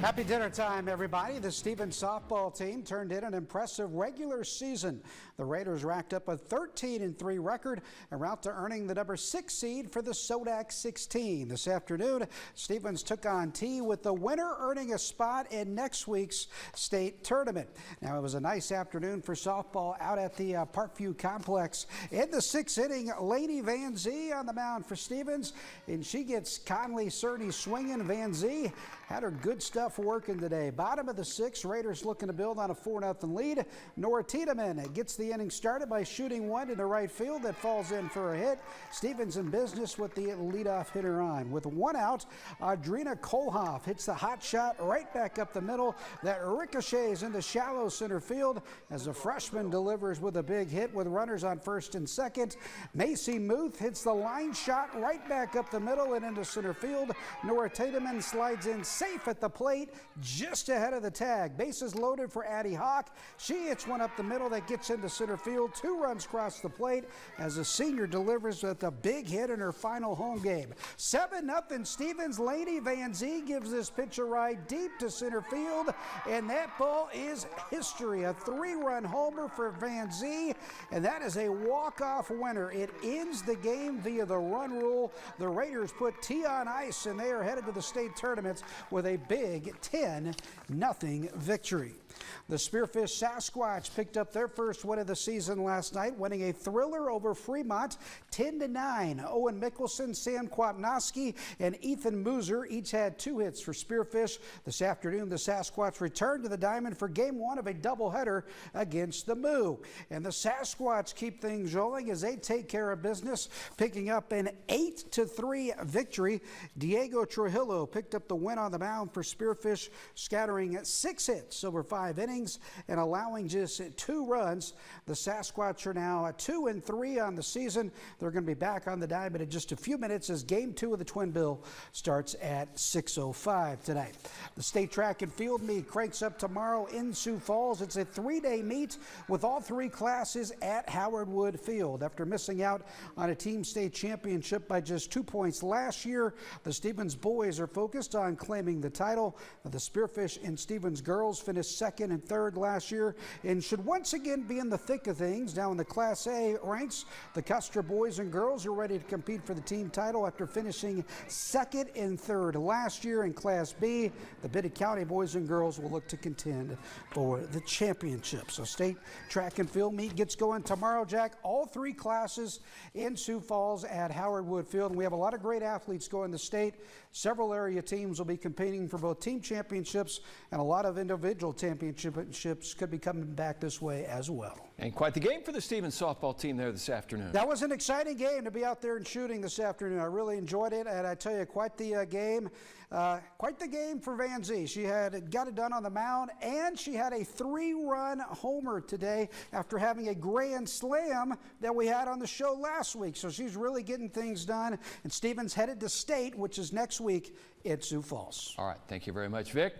Happy dinner time, everybody. The Stevens softball team turned in an impressive regular season. The Raiders racked up a 13-3 record en route to earning the number 6 seed for the Sodak 16. This afternoon, Stevens took on T with the winner earning a spot in next week's state tournament. Now, it was a nice afternoon for softball out at the Parkview Complex. In the 6th inning, Lainey Van Zee on the mound for Stevens, and she gets Conley Cerny swinging. Van Zee had her good stuff working today. Bottom of the 6th, Raiders looking to build on a 4-0 lead. Nora Tiedemann gets the inning started by shooting one into right field that falls in for a hit. Stevens in business with the leadoff hitter on. With one out, Audrina Kohlhoff hits the hot shot right back up the middle that ricochets into shallow center field as a freshman delivers with a big hit with runners on first and second. Macy Muth hits the line shot right back up the middle and into center field. Nora Tiedemann slides in safe at the plate just ahead of the tag. Bases loaded for Addie Hawk. She hits one up the middle that gets into center field. 2 runs cross the plate as a senior delivers with a big hit in her final home game. 7-0 Stevens. Lainey Van Zee gives this pitch a ride deep to center field, and that ball is history. A 3-run homer for Van Zee, and that is a walk-off winner. It ends the game via the run rule. The Raiders put T on ice, and they are headed to the state tournament with a big 10-0 victory. The Spearfish Sasquatch picked up their first win of the season last night, winning a thriller over Fremont 10-9. Owen Mickelson, Sam Kwapnowski, and Ethan Mooser each had 2 hits for Spearfish. This afternoon, the Sasquatch returned to the diamond for game 1 of a doubleheader against the Moo. And the Sasquatch keep things rolling as they take care of business, picking up an 8-3 victory. Diego Trujillo picked up the win on the mound for Spearfish, scattering 6 hits over 5 innings and allowing just 2 runs. The Sasquatch are now 2-3 on the season. They're going to be back on the diamond in just a few minutes as game 2 of the Twin Bill starts at 6:05 tonight. The state track and field meet cranks up tomorrow in Sioux Falls. It's a 3-day meet with all 3 classes at Howard Wood Field. After missing out on a team state championship by just 2 points last year, the Stevens boys are focused on claiming the title. The Spearfish and Stevens girls finished 2nd and 3rd last year and should once again be in the thick of things. Now in the Class A ranks, the Custer boys and girls are ready to compete for the team title after finishing 2nd and 3rd last year. In Class B, the Biddy County boys and girls will look to contend for the championship. So state track and field meet gets going tomorrow, Jack. All 3 classes in Sioux Falls at Howard Wood Field. And we have a lot of great athletes going to state. Several area teams will be competing for both team championships, and a lot of individual championships could be coming back this way as well. And quite the game for the Stevens softball team there this afternoon. That was an exciting game to be out there and shooting this afternoon. I really enjoyed it, and I tell you, quite the game for Van Zee. She got it done on the mound, and she had a 3-run homer today after having a grand slam that we had on the show last week. So she's really getting things done, and Stevens headed to state, which is next week at Sioux Falls. All right, thank you very much, Vic.